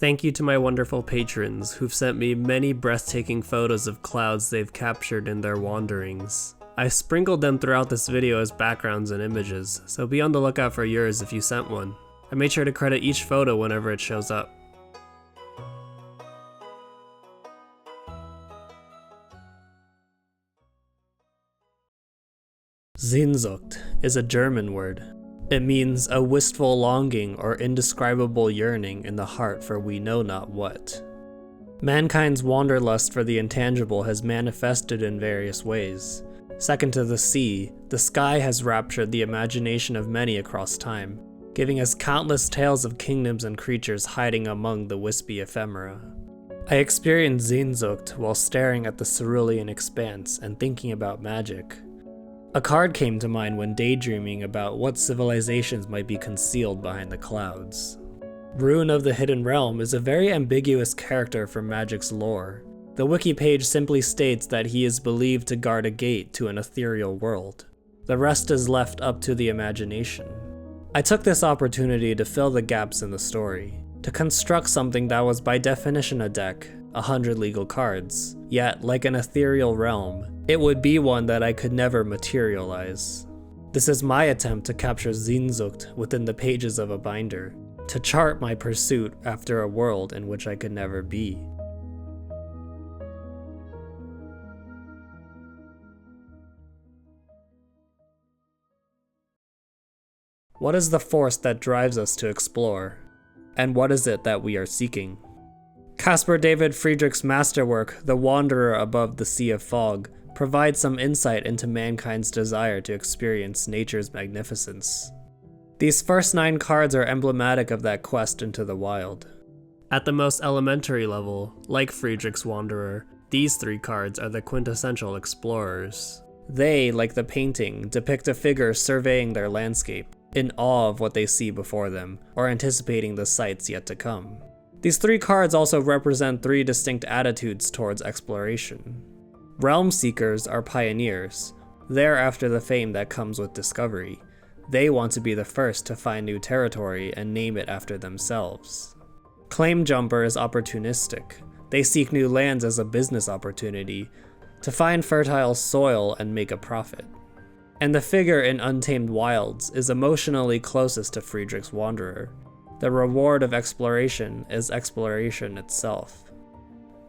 Thank you to my wonderful patrons who've sent me many breathtaking photos of clouds they've captured in their wanderings. I sprinkled them throughout this video as backgrounds and images, so be on the lookout for yours if you sent one. I made sure to credit each photo whenever it shows up. Sehnsucht is a German word. It means a wistful longing or indescribable yearning in the heart for we know not what. Mankind's wanderlust for the intangible has manifested in various ways. Second to the sea, the sky has raptured the imagination of many across time, giving us countless tales of kingdoms and creatures hiding among the wispy ephemera. I experienced Sehnsucht while staring at the cerulean expanse and thinking about magic. A card came to mind when daydreaming about what civilizations might be concealed behind the clouds. Rune of the Hidden Realm is a very ambiguous character for magic's lore. The wiki page simply states that he is believed to guard a gate to an ethereal world. The rest is left up to the imagination. I took this opportunity to fill the gaps in the story, to construct something that was by definition a deck, 100 legal cards, yet, like an ethereal realm, it would be one that I could never materialize. This is my attempt to capture Sehnsucht within the pages of a binder, to chart my pursuit after a world in which I could never be. What is the force that drives us to explore? And what is it that we are seeking? Caspar David Friedrich's masterwork, The Wanderer Above the Sea of Fog, provides some insight into mankind's desire to experience nature's magnificence. These first 9 cards are emblematic of that quest into the wild. At the most elementary level, like Friedrich's Wanderer, these 3 cards are the quintessential explorers. They, like the painting, depict a figure surveying their landscape, in awe of what they see before them, or anticipating the sights yet to come. These 3 cards also represent 3 distinct attitudes towards exploration. Realm Seekers are pioneers. They're after the fame that comes with discovery. They want to be the first to find new territory and name it after themselves. Claim Jumper is opportunistic. They seek new lands as a business opportunity, to find fertile soil and make a profit. And the figure in Untamed Wilds is emotionally closest to Friedrich's Wanderer. The reward of exploration is exploration itself.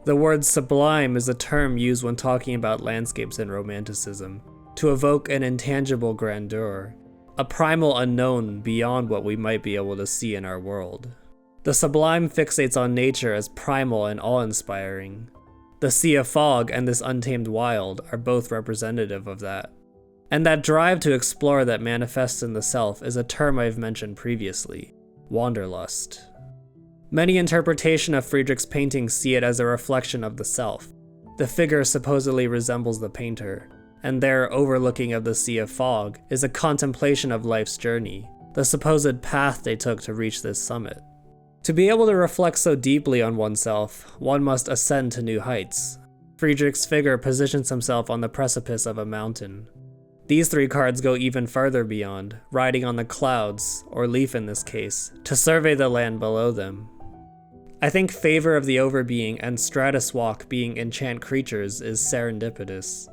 The word sublime is a term used when talking about landscapes in Romanticism, to evoke an intangible grandeur, a primal unknown beyond what we might be able to see in our world. The sublime fixates on nature as primal and awe-inspiring. The Sea of Fog and this Untamed Wild are both representative of that. And that drive to explore that manifests in the self is a term I've mentioned previously, wanderlust. Many interpretations of Friedrich's paintings see it as a reflection of the self. The figure supposedly resembles the painter, and their overlooking of the Sea of Fog is a contemplation of life's journey, the supposed path they took to reach this summit. To be able to reflect so deeply on oneself, one must ascend to new heights. Friedrich's figure positions himself on the precipice of a mountain. These 3 cards go even further beyond, riding on the clouds, or leaf in this case, to survey the land below them. I think Favor of the Overbeing and Stratus Walk being enchant creatures is serendipitous.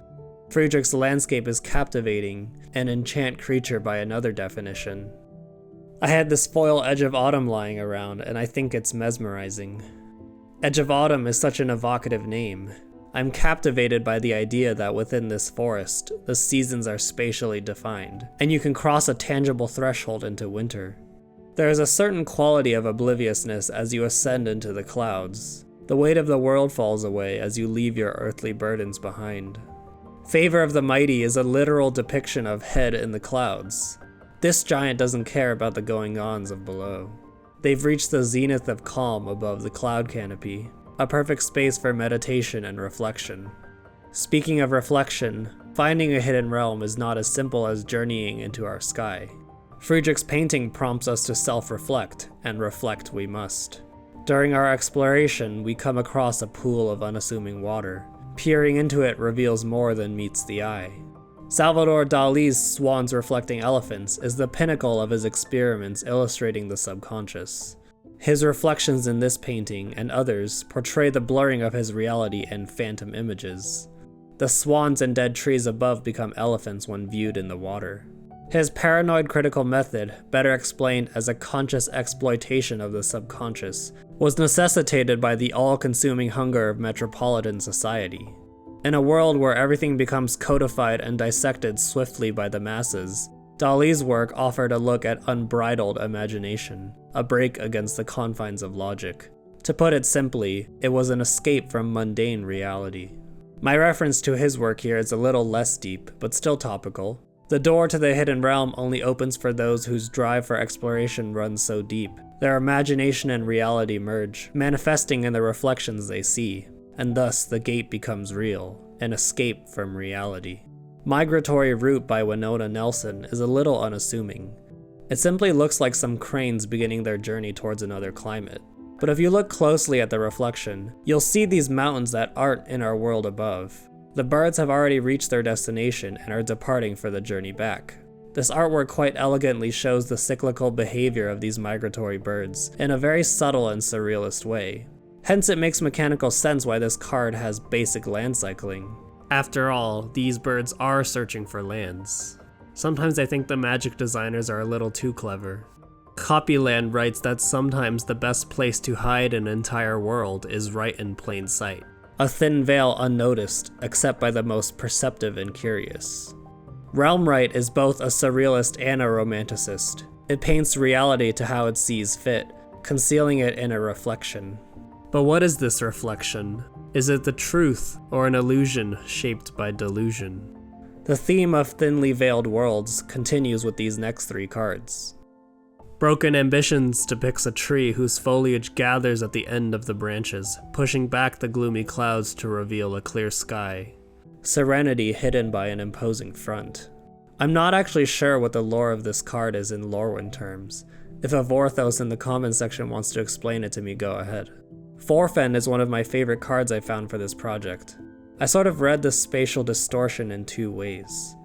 Friedrich's landscape is captivating, an enchant creature by another definition. I had this foil Edge of Autumn lying around, and I think it's mesmerizing. Edge of Autumn is such an evocative name. I'm captivated by the idea that within this forest, the seasons are spatially defined, and you can cross a tangible threshold into winter. There is a certain quality of obliviousness as you ascend into the clouds. The weight of the world falls away as you leave your earthly burdens behind. Favor of the Mighty is a literal depiction of head in the clouds. This giant doesn't care about the going-ons of below. They've reached the zenith of calm above the cloud canopy, a perfect space for meditation and reflection. Speaking of reflection, finding a hidden realm is not as simple as journeying into our sky. Friedrich's painting prompts us to self-reflect, and reflect we must. During our exploration, we come across a pool of unassuming water. Peering into it reveals more than meets the eye. Salvador Dali's Swans Reflecting Elephants is the pinnacle of his experiments illustrating the subconscious. His reflections in this painting and others portray the blurring of his reality and phantom images. The swans and dead trees above become elephants when viewed in the water. His paranoid critical method, better explained as a conscious exploitation of the subconscious, was necessitated by the all-consuming hunger of metropolitan society. In a world where everything becomes codified and dissected swiftly by the masses, Dali's work offered a look at unbridled imagination, a break against the confines of logic. To put it simply, it was an escape from mundane reality. My reference to his work here is a little less deep, but still topical. The door to the hidden realm only opens for those whose drive for exploration runs so deep. Their imagination and reality merge, manifesting in the reflections they see, and thus the gate becomes real, an escape from reality. Migratory Route by Winona Nelson is a little unassuming. It simply looks like some cranes beginning their journey towards another climate. But if you look closely at the reflection, you'll see these mountains that aren't in our world above. The birds have already reached their destination and are departing for the journey back. This artwork quite elegantly shows the cyclical behavior of these migratory birds in a very subtle and surrealist way. Hence it makes mechanical sense why this card has basic land cycling. After all, these birds are searching for lands. Sometimes I think the Magic designers are a little too clever. Copyland writes that sometimes the best place to hide an entire world is right in plain sight. A thin veil unnoticed, except by the most perceptive and curious. Realmwright is both a surrealist and a romanticist. It paints reality to how it sees fit, concealing it in a reflection. But what is this reflection? Is it the truth, or an illusion shaped by delusion? The theme of thinly veiled worlds continues with these next three cards. Broken Ambitions depicts a tree whose foliage gathers at the end of the branches, pushing back the gloomy clouds to reveal a clear sky. Serenity hidden by an imposing front. I'm not actually sure what the lore of this card is in Lorwyn terms. If a Vorthos in the comments section wants to explain it to me, go ahead. Forfen is one of my favorite cards I found for this project. I sort of read the spatial distortion in two ways.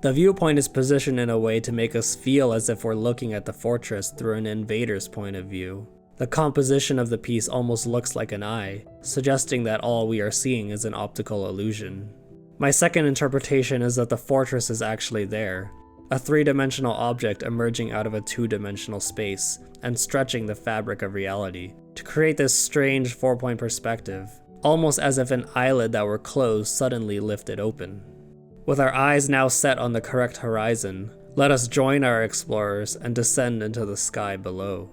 The viewpoint is positioned in a way to make us feel as if we're looking at the fortress through an invader's point of view. The composition of the piece almost looks like an eye, suggesting that all we are seeing is an optical illusion. My second interpretation is that the fortress is actually there, a three-dimensional object emerging out of a two-dimensional space and stretching the fabric of reality to create this strange four-point perspective, almost as if an eyelid that were closed suddenly lifted open. With our eyes now set on the correct horizon, let us join our explorers and descend into the sky below.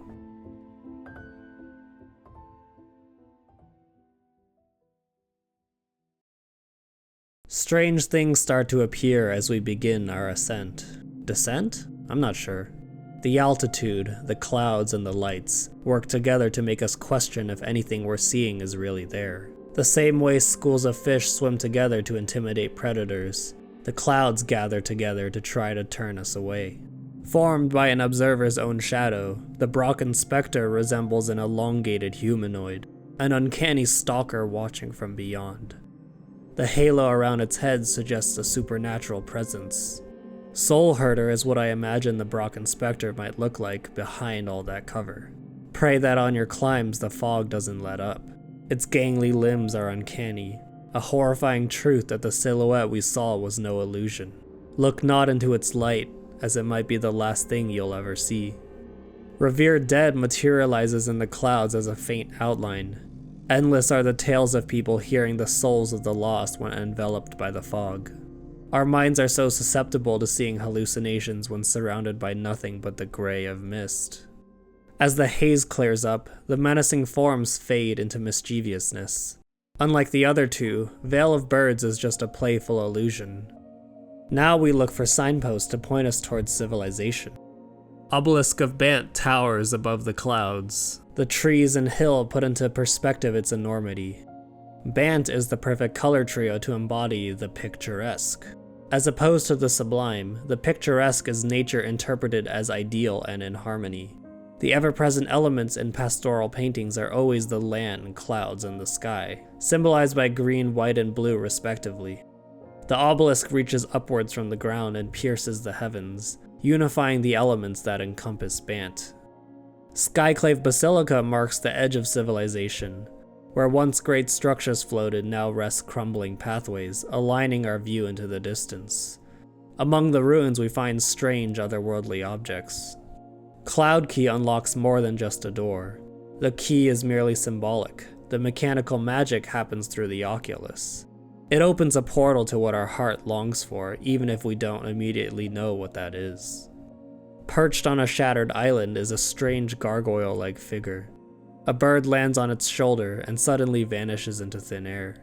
Strange things start to appear as we begin our ascent. Descent? I'm not sure. The altitude, the clouds, and the lights work together to make us question if anything we're seeing is really there. The same way schools of fish swim together to intimidate predators, the clouds gather together to try to turn us away. Formed by an observer's own shadow, the Brocken Spectre resembles an elongated humanoid, an uncanny stalker watching from beyond. The halo around its head suggests a supernatural presence. Soul Herder is what I imagine the Brocken Spectre might look like behind all that cover. Pray that on your climbs the fog doesn't let up. Its gangly limbs are uncanny, a horrifying truth that the silhouette we saw was no illusion. Look not into its light, as it might be the last thing you'll ever see. Revered Dead materializes in the clouds as a faint outline. Endless are the tales of people hearing the souls of the lost when enveloped by the fog. Our minds are so susceptible to seeing hallucinations when surrounded by nothing but the gray of mist. As the haze clears up, the menacing forms fade into mischievousness. Unlike the other two, Veil of Birds is just a playful illusion. Now we look for signposts to point us towards civilization. Obelisk of Bant towers above the clouds. The trees and hill put into perspective its enormity. Bant is the perfect color trio to embody the picturesque. As opposed to the sublime, the picturesque is nature interpreted as ideal and in harmony. The ever-present elements in pastoral paintings are always the land, clouds, and the sky, symbolized by green, white, and blue respectively. The obelisk reaches upwards from the ground and pierces the heavens, unifying the elements that encompass Bant. Skyclave Basilica marks the edge of civilization. Where once great structures floated, now rest crumbling pathways, aligning our view into the distance. Among the ruins we find strange otherworldly objects. Cloud Key unlocks more than just a door. The key is merely symbolic. The mechanical magic happens through the oculus. It opens a portal to what our heart longs for, even if we don't immediately know what that is. Perched on a shattered island is a strange gargoyle-like figure. A bird lands on its shoulder and suddenly vanishes into thin air.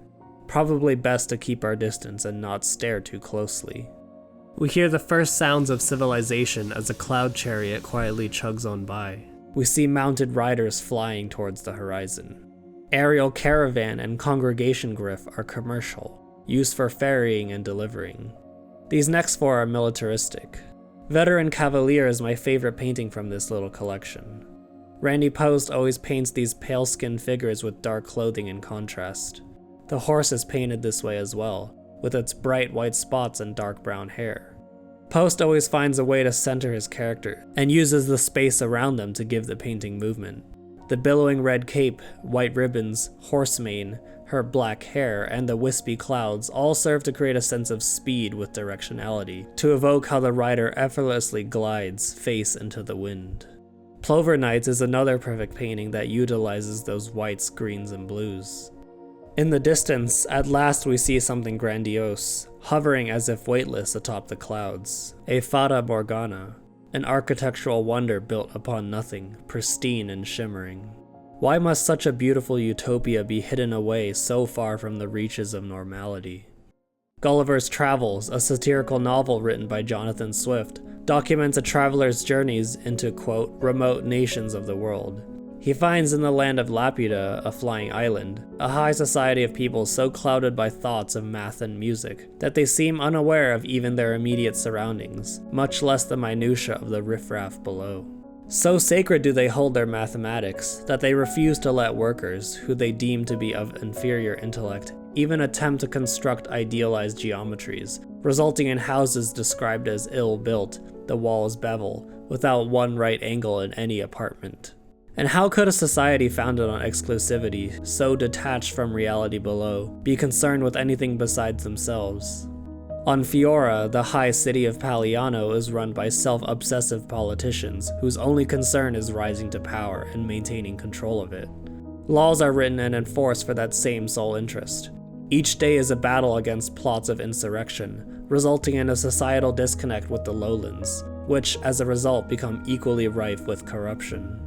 Probably best to keep our distance and not stare too closely. We hear the first sounds of civilization as a cloud chariot quietly chugs on by. We see mounted riders flying towards the horizon. Aerial caravan and congregation griff are commercial, used for ferrying and delivering. These next four are militaristic. Veteran Cavalier is my favorite painting from this little collection. Randy Post always paints these pale-skinned figures with dark clothing in contrast. The horse is painted this way as well, with its bright white spots and dark brown hair. Post always finds a way to center his character, and uses the space around them to give the painting movement. The billowing red cape, white ribbons, horse mane, her black hair, and the wispy clouds all serve to create a sense of speed with directionality, to evoke how the rider effortlessly glides face into the wind. Plover Nights is another perfect painting that utilizes those whites, greens, and blues. In the distance, at last we see something grandiose, hovering as if weightless atop the clouds. A Fata Morgana, an architectural wonder built upon nothing, pristine and shimmering. Why must such a beautiful utopia be hidden away so far from the reaches of normality? Gulliver's Travels, a satirical novel written by Jonathan Swift, documents a traveler's journeys into, quote, remote nations of the world. He finds in the land of Laputa, a flying island, a high society of people so clouded by thoughts of math and music that they seem unaware of even their immediate surroundings, much less the minutiae of the riffraff below. So sacred do they hold their mathematics that they refuse to let workers, who they deem to be of inferior intellect, even attempt to construct idealized geometries, resulting in houses described as ill-built, the walls bevel, without one right angle in any apartment. And how could a society founded on exclusivity, so detached from reality below, be concerned with anything besides themselves? On Fiora, the high city of Paliano is run by self-obsessive politicians whose only concern is rising to power and maintaining control of it. Laws are written and enforced for that same sole interest. Each day is a battle against plots of insurrection, resulting in a societal disconnect with the lowlands, which, as a result, become equally rife with corruption.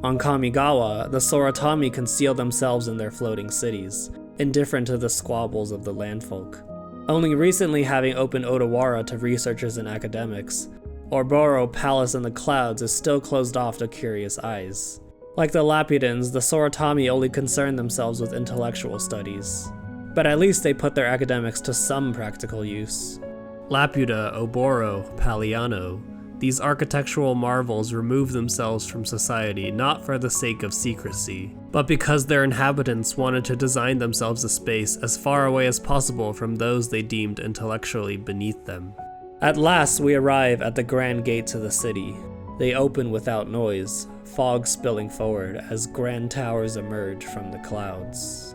On Kamigawa, the Soratami conceal themselves in their floating cities, indifferent to the squabbles of the landfolk. Only recently having opened Odawara to researchers and academics, Orboro Palace in the Clouds is still closed off to curious eyes. Like the Lapidans, the Soratami only concern themselves with intellectual studies. But at least they put their academics to some practical use. Laputa, Oboro, Paliano, these architectural marvels remove themselves from society not for the sake of secrecy, but because their inhabitants wanted to design themselves a space as far away as possible from those they deemed intellectually beneath them. At last we arrive at the grand gates of the city. They open without noise, fog spilling forward as grand towers emerge from the clouds.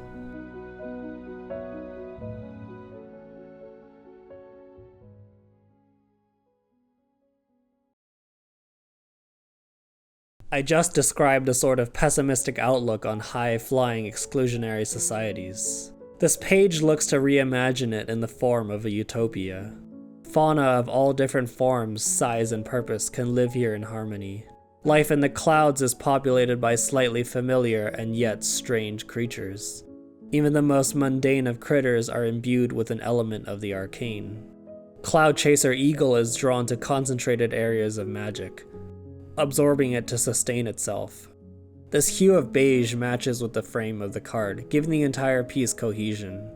I just described a sort of pessimistic outlook on high-flying exclusionary societies. This page looks to reimagine it in the form of a utopia. Fauna of all different forms, size, and purpose can live here in harmony. Life in the clouds is populated by slightly familiar and yet strange creatures. Even the most mundane of critters are imbued with an element of the arcane. Cloud Chaser Eagle is drawn to concentrated areas of magic, absorbing it to sustain itself. This hue of beige matches with the frame of the card, giving the entire piece cohesion.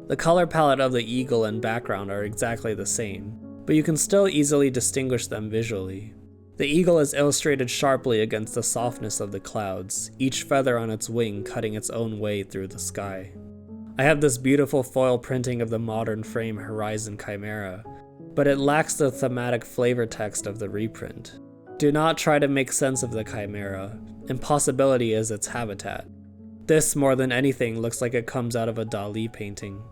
The color palette of the eagle and background are exactly the same, but you can still easily distinguish them visually. The eagle is illustrated sharply against the softness of the clouds, each feather on its wing cutting its own way through the sky. I have this beautiful foil printing of the modern frame Horizon Chimera, but it lacks the thematic flavor text of the reprint. Do not try to make sense of the chimera. Impossibility is its habitat. This, more than anything, looks like it comes out of a Dali painting.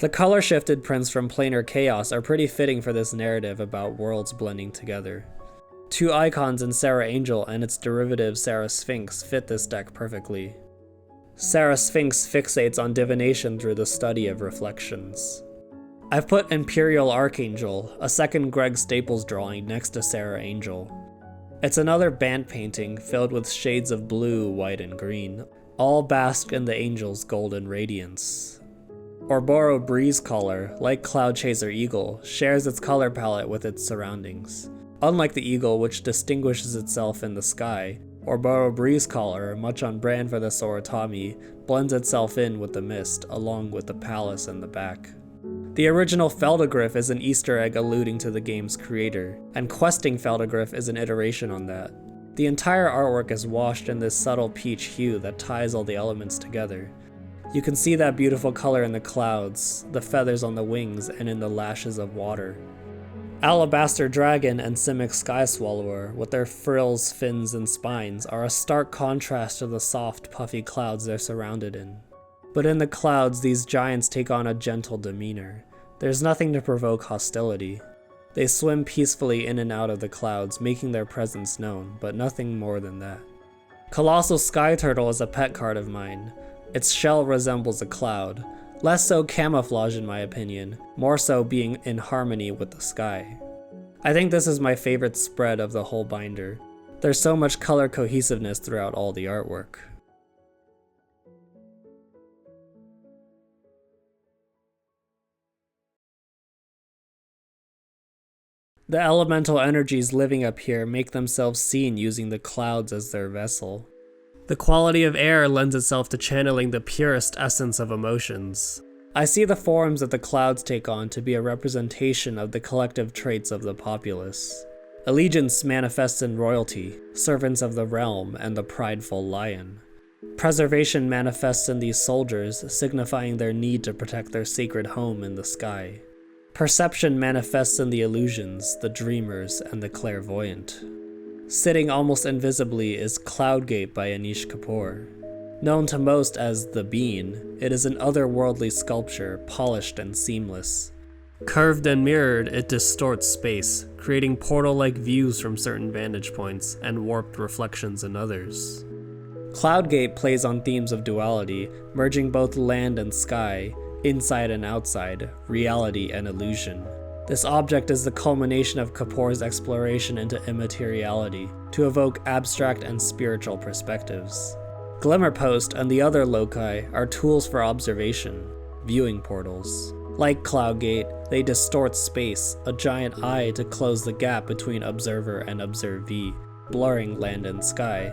The color-shifted prints from Planar Chaos are pretty fitting for this narrative about worlds blending together. Two icons in Sarah Angel and its derivative Sarah Sphinx fit this deck perfectly. Sarah Sphinx fixates on divination through the study of reflections. I've put Imperial Archangel, a second Greg Staples drawing, next to Sarah Angel. It's another Bant painting filled with shades of blue, white, and green, all bask in the angel's golden radiance. Ouroboros Breeze Color, like Cloud Chaser Eagle, shares its color palette with its surroundings. Unlike the eagle, which distinguishes itself in the sky, Ouroboros Breeze Color, much on brand for the Soratami, blends itself in with the mist, along with the palace in the back. The original Feldegriff is an Easter egg alluding to the game's creator, and Questing Feldegriff is an iteration on that. The entire artwork is washed in this subtle peach hue that ties all the elements together. You can see that beautiful color in the clouds, the feathers on the wings, and in the lashes of water. Alabaster Dragon and Simic Sky Swallower, with their frills, fins, and spines, are a stark contrast to the soft, puffy clouds they're surrounded in. But in the clouds, these giants take on a gentle demeanor. There's nothing to provoke hostility. They swim peacefully in and out of the clouds, making their presence known, but nothing more than that. Colossal Sky Turtle is a pet card of mine. Its shell resembles a cloud, less so camouflage in my opinion, more so being in harmony with the sky. I think this is my favorite spread of the whole binder. There's so much color cohesiveness throughout all the artwork. The elemental energies living up here make themselves seen using the clouds as their vessel. The quality of air lends itself to channeling the purest essence of emotions. I see the forms that the clouds take on to be a representation of the collective traits of the populace. Allegiance manifests in royalty, servants of the realm, and the prideful lion. Preservation manifests in these soldiers, signifying their need to protect their sacred home in the sky. Perception manifests in the illusions, the dreamers, and the clairvoyant. Sitting almost invisibly is Cloudgate by Anish Kapoor. Known to most as The Bean, it is an otherworldly sculpture, polished and seamless. Curved and mirrored, it distorts space, creating portal-like views from certain vantage points and warped reflections in others. Cloudgate plays on themes of duality, merging both land and sky, inside and outside, reality and illusion. This object is the culmination of Kapoor's exploration into immateriality to evoke abstract and spiritual perspectives. Glimmerpost and the other loci are tools for observation, viewing portals. Like Cloudgate, they distort space, a giant eye to close the gap between observer and observee, blurring land and sky.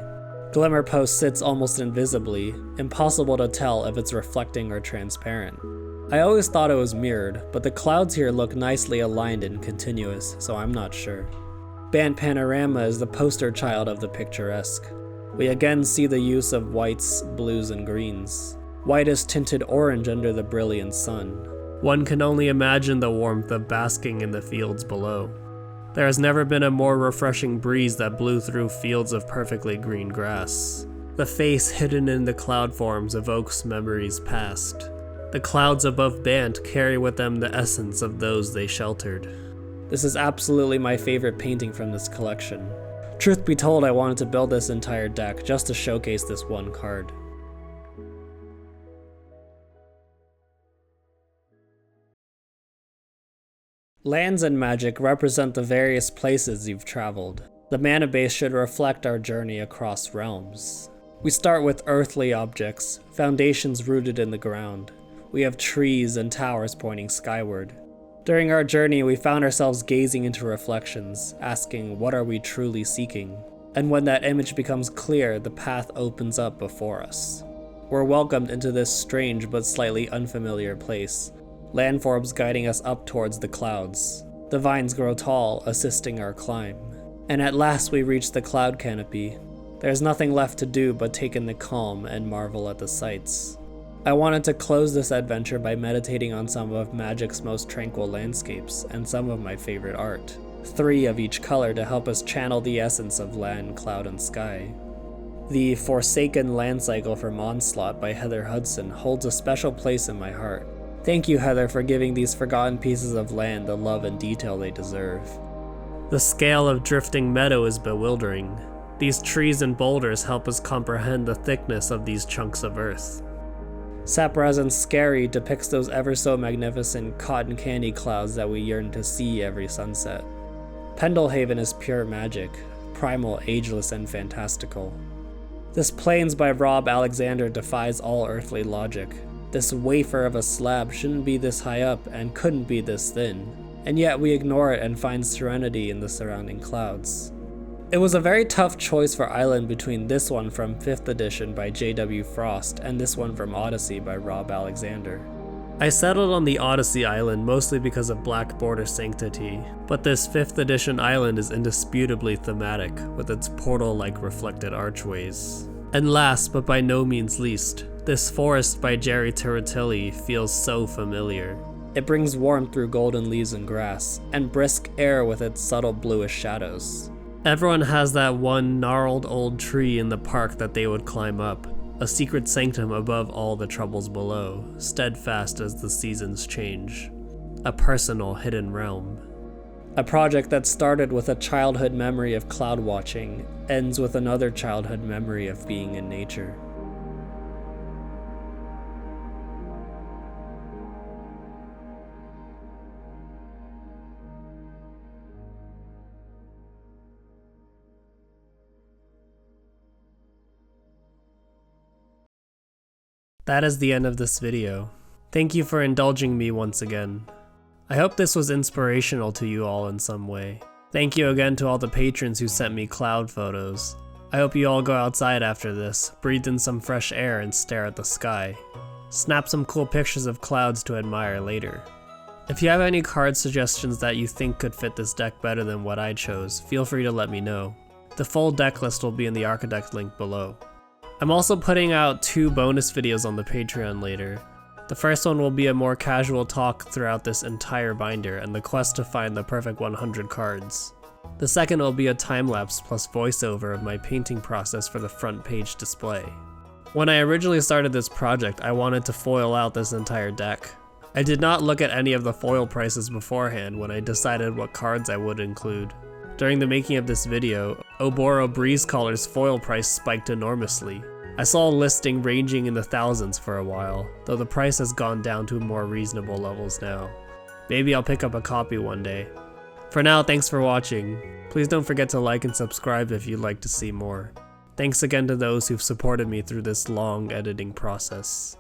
Glimmerpost sits almost invisibly, impossible to tell if it's reflecting or transparent. I always thought it was mirrored, but the clouds here look nicely aligned and continuous, so I'm not sure. Bant Panorama is the poster child of the picturesque. We again see the use of whites, blues, and greens. White is tinted orange under the brilliant sun. One can only imagine the warmth of basking in the fields below. There has never been a more refreshing breeze that blew through fields of perfectly green grass. The face hidden in the cloud forms evokes memories past. The clouds above Bant carry with them the essence of those they sheltered. This is absolutely my favorite painting from this collection. Truth be told, I wanted to build this entire deck just to showcase this one card. Lands and magic represent the various places you've traveled. The mana base should reflect our journey across realms. We start with earthly objects, foundations rooted in the ground. We have trees and towers pointing skyward. During our journey, we found ourselves gazing into reflections, asking, what are we truly seeking? And when that image becomes clear, the path opens up before us. We're welcomed into this strange but slightly unfamiliar place, landforms guiding us up towards the clouds. The vines grow tall, assisting our climb. And at last we reach the cloud canopy. There's nothing left to do but take in the calm and marvel at the sights. I wanted to close this adventure by meditating on some of Magic's most tranquil landscapes and some of my favorite art. 3 of each color to help us channel the essence of land, cloud, and sky. The Forsaken Land Cycle from Onslaught by Heather Hudson holds a special place in my heart. Thank you, Heather, for giving these forgotten pieces of land the love and detail they deserve. The scale of Drifting Meadow is bewildering. These trees and boulders help us comprehend the thickness of these chunks of earth. Saprazan's Scary depicts those ever so magnificent cotton candy clouds that we yearn to see every sunset. Pendelhaven is pure magic, primal, ageless, and fantastical. This Plains by Rob Alexander defies all earthly logic. This wafer of a slab shouldn't be this high up and couldn't be this thin, and yet we ignore it and find serenity in the surrounding clouds. It was a very tough choice for Island between this one from 5th edition by J.W. Frost and this one from Odyssey by Rob Alexander. I settled on the Odyssey Island mostly because of Black Border Sanctity, but this 5th edition island is indisputably thematic, with its portal-like reflected archways. And last, but by no means least, this forest by Jerry Turritelli feels so familiar. It brings warmth through golden leaves and grass, and brisk air with its subtle bluish shadows. Everyone has that one gnarled old tree in the park that they would climb up, a secret sanctum above all the troubles below, steadfast as the seasons change. A personal hidden realm. A project that started with a childhood memory of cloud watching, ends with another childhood memory of being in nature. That is the end of this video. Thank you for indulging me once again. I hope this was inspirational to you all in some way. Thank you again to all the patrons who sent me cloud photos. I hope you all go outside after this, breathe in some fresh air and stare at the sky. Snap some cool pictures of clouds to admire later. If you have any card suggestions that you think could fit this deck better than what I chose, feel free to let me know. The full deck list will be in the Architect link below. I'm also putting out 2 bonus videos on the Patreon later. The first one will be a more casual talk throughout this entire binder and the quest to find the perfect 100 cards. The second will be a time-lapse plus voiceover of my painting process for the front page display. When I originally started this project, I wanted to foil out this entire deck. I did not look at any of the foil prices beforehand when I decided what cards I would include. During the making of this video, Oboro Breezecaller's foil price spiked enormously. I saw a listing ranging in the thousands for a while, though the price has gone down to more reasonable levels now. Maybe I'll pick up a copy one day. For now, thanks for watching. Please don't forget to like and subscribe if you'd like to see more. Thanks again to those who've supported me through this long editing process.